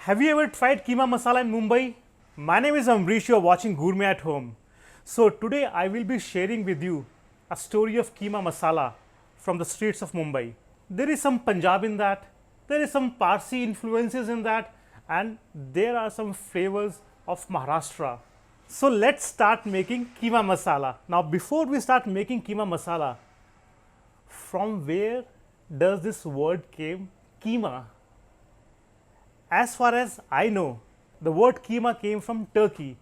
Have you ever tried keema masala in Mumbai? My name is Amrish, you are watching Gourmet at Home. So today I will be sharing with you a story of keema masala from the streets of Mumbai. There is some Punjab in that, there is some Parsi influences in that, and there are some flavors of Maharashtra. So let's start making keema masala. Now before we start making keema masala, from where does this word came, keema? As far as I know, the word keema came from Turkey,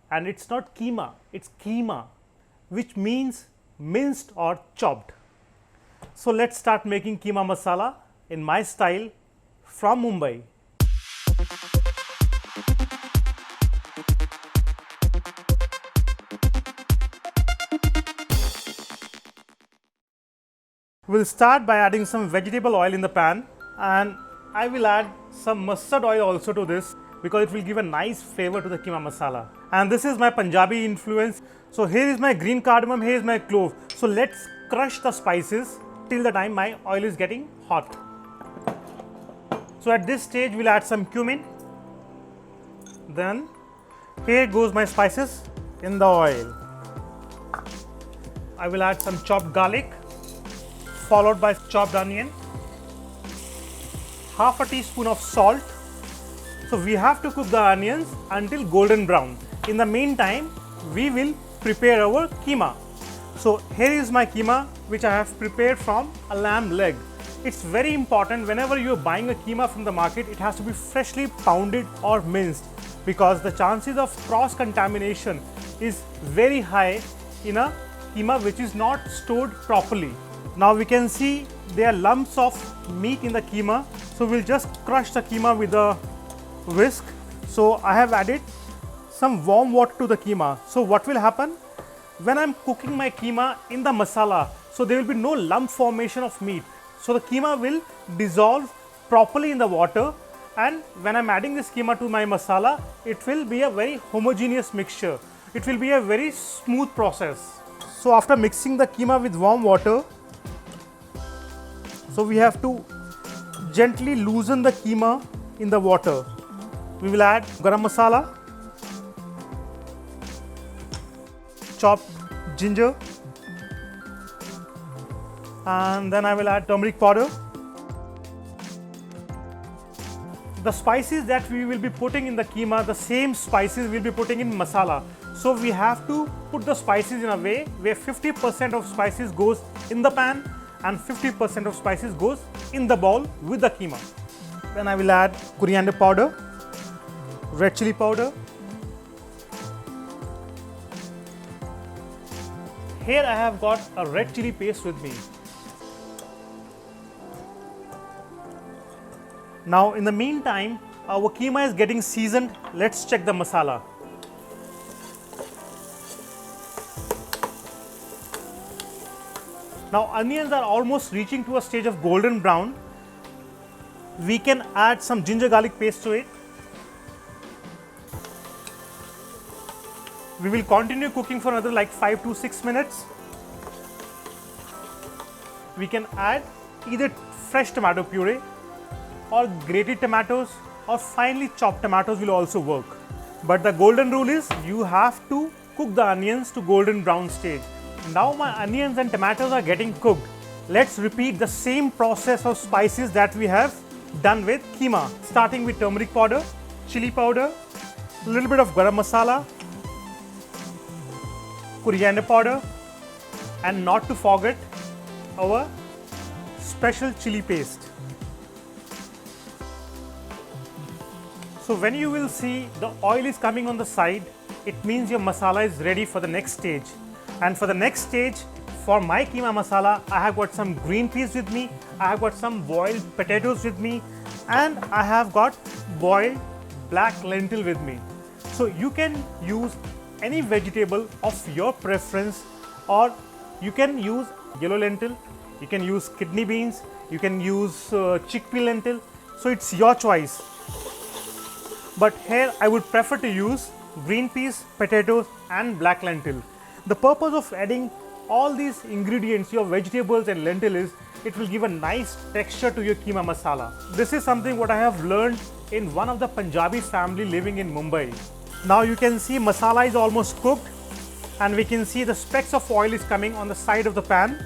and it's not keema, it's keema, which means minced or chopped. So let's start making keema masala in my style from Mumbai. We'll start by adding some vegetable oil in the pan, and I will add some mustard oil also to this because it will give a nice flavor to the keema masala. And this is my Punjabi influence. So here is my green cardamom, here is my clove. So let's crush the spices till the time my oil is getting hot. So at this stage we'll add some cumin. Then here goes my spices in the oil. I will add some chopped garlic, followed by chopped onion, half a teaspoon of salt. So we have to cook the onions until golden brown. In the meantime, we will prepare our keema. So here is my keema which I have prepared from a lamb leg. It's very important whenever you are buying a keema from the market, it has to be freshly pounded or minced, because the chances of cross contamination is very high in a keema which is not stored properly. Now we can see there are lumps of meat in the keema, so we'll just crush the keema with a whisk. So I have added some warm water to the keema. So what will happen when I'm cooking my keema in the masala? So there will be no lump formation of meat. So the keema will dissolve properly in the water, and when I'm adding this keema to my masala, it will be a very homogeneous mixture. It will be a very smooth process. So after mixing the keema with warm water, so we have to gently loosen the keema in the water. We will add garam masala, chopped ginger, and then I will add turmeric powder. The spices that we will be putting in the keema, the same spices we will be putting in masala. So we have to put the spices in a way where 50% of spices goes in the pan and 50% of spices goes in the bowl with the keema. Then I will add coriander powder, red chili powder. Here I have got a red chili paste with me. Now in the meantime, our keema is getting seasoned. Let's check the masala. Now onions are almost reaching to a stage of golden brown. We can add some ginger garlic paste to it. We will continue cooking for another like 5 to 6 minutes. We can add either fresh tomato puree or grated tomatoes or finely chopped tomatoes will also work. But the golden rule is you have to cook the onions to golden brown stage. Now my onions and tomatoes are getting cooked. Let's repeat the same process of spices that we have done with keema. Starting with turmeric powder, chili powder, a little bit of garam masala, coriander powder, and not to forget our special chili paste. So when you will see the oil is coming on the side, it means your masala is ready for the next stage. And for the next stage, for my keema masala, I have got some green peas with me, I have got some boiled potatoes with me, and I have got boiled black lentil with me. So you can use any vegetable of your preference, or you can use yellow lentil, you can use kidney beans, you can use chickpea lentil. So it's your choice. But here I would prefer to use green peas, potatoes, and black lentil. The purpose of adding all these ingredients, your vegetables and lentil, is it will give a nice texture to your keema masala. This is something what I have learned in one of the Punjabi family living in Mumbai. Now you can see masala is almost cooked and we can see the specks of oil is coming on the side of the pan.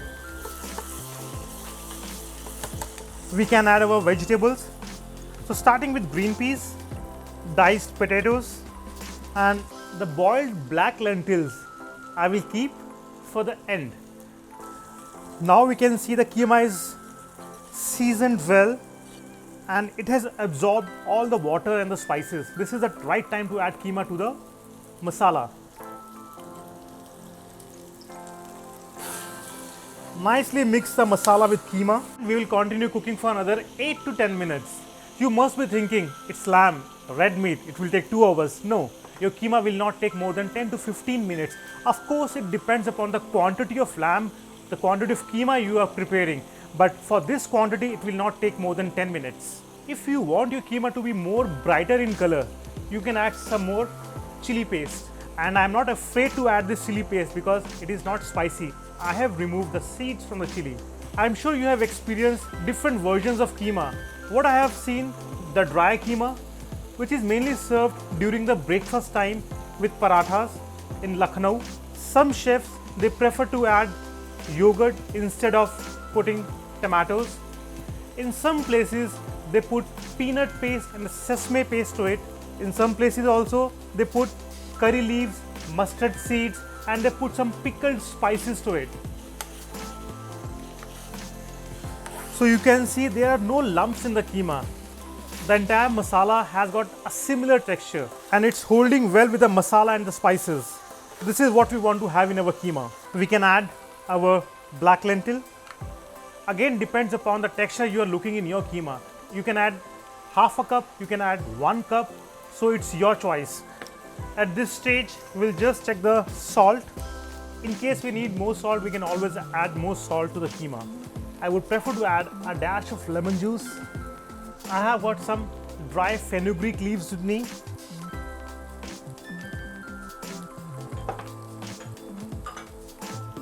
We can add our vegetables. So starting with green peas, diced potatoes and the boiled black lentils I will keep for the end. Now we can see the keema is seasoned well and it has absorbed all the water and the spices. This is the right time to add keema to the masala. Nicely mix the masala with keema. We will continue cooking for another 8 to 10 minutes. You must be thinking, it's lamb, red meat, it will take 2 hours. No, your keema will not take more than 10 to 15 minutes. Of course, it depends upon the quantity of lamb, the quantity of keema you are preparing. But for this quantity, it will not take more than 10 minutes. If you want your keema to be more brighter in color, you can add some more chili paste. And I am not afraid to add this chili paste because it is not spicy. I have removed the seeds from the chili. I am sure you have experienced different versions of keema. What I have seen, the dry keema, which is mainly served during the breakfast time with parathas in Lucknow. Some chefs, they prefer to add yogurt instead of putting tomatoes. In some places, they put peanut paste and sesame paste to it. In some places also, they put curry leaves, mustard seeds, and they put some pickled spices to it. So you can see there are no lumps in the keema. The entire masala has got a similar texture and it's holding well with the masala and the spices. This is what we want to have in our keema. We can add our black lentil. Again, depends upon the texture you are looking in your keema. You can add half a cup, you can add 1 cup, so it's your choice. At this stage, we'll just check the salt. In case we need more salt, we can always add more salt to the keema. I would prefer to add a dash of lemon juice. I have got some dry fenugreek leaves with me.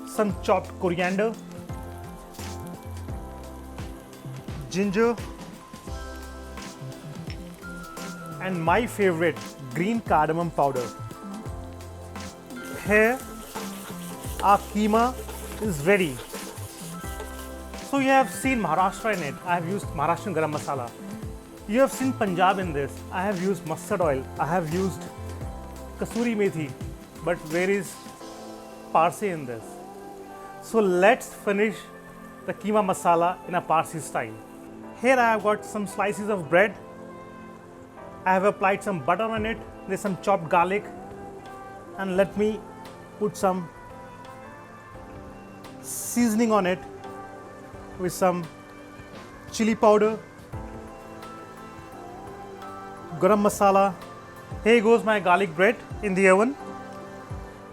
Some chopped coriander, ginger, and my favorite, green cardamom powder. Here, our keema is ready. So you have seen Maharashtra in it. I have used Maharashtrian garam masala. You have seen Punjab in this. I have used mustard oil. I have used kasuri methi. But where is Parsi in this? So let's finish the keema masala in a Parsi style. Here I have got some slices of bread. I have applied some butter on it. There's some chopped garlic. And let me put some seasoning on it with some chili powder, garam masala. Here goes my garlic bread in the oven.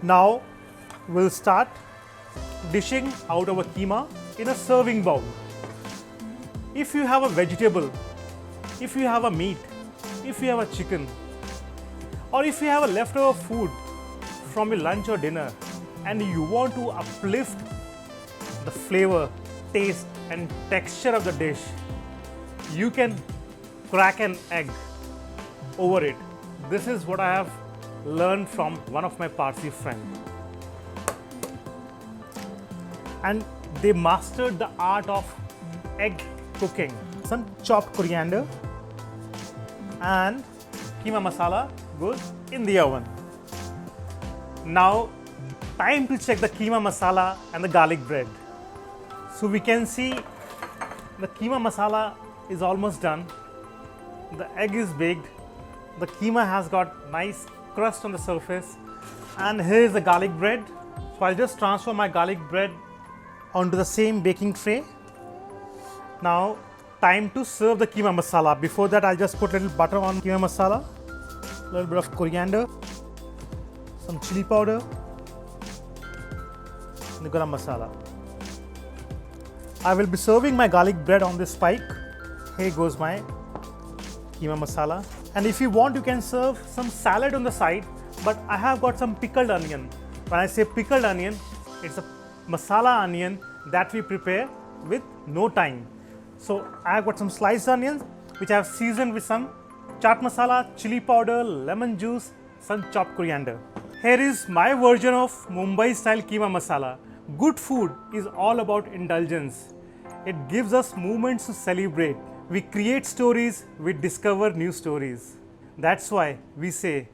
Now we'll start dishing out our keema in a serving bowl. If you have a vegetable, if you have a meat, if you have a chicken, or if you have a leftover food from your lunch or dinner and you want to uplift the flavor, taste and texture of the dish, you can crack an egg over it. This is what I have learned from one of my Parsi friends. And they mastered the art of egg cooking. Some chopped coriander and keema masala goes in the oven. Now, time to check the keema masala and the garlic bread. So we can see the keema masala is almost done. The egg is baked. The keema has got nice crust on the surface. And here is the garlic bread. So I'll just transfer my garlic bread onto the same baking tray. Now, time to serve the keema masala. Before that, I'll just put a little butter on keema masala, a little bit of coriander, some chili powder, and the garam masala. I will be serving my garlic bread on this spike. Here goes my keema masala. And if you want, you can serve some salad on the side, but I have got some pickled onion. When I say pickled onion, it's a masala onion that we prepare with no time. So I have got some sliced onions which I have seasoned with some chaat masala, chili powder, lemon juice, some chopped coriander. Here is my version of Mumbai style keema masala. Good food is all about indulgence. It gives us moments to celebrate. We create stories, we discover new stories. That's why we say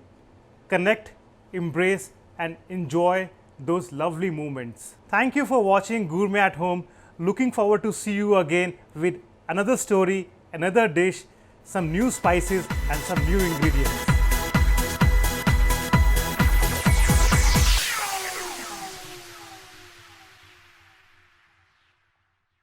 connect, embrace, and enjoy those lovely moments. Thank you for watching Gourmet at Home. Looking forward to see you again with another story, another dish, some new spices and some new ingredients.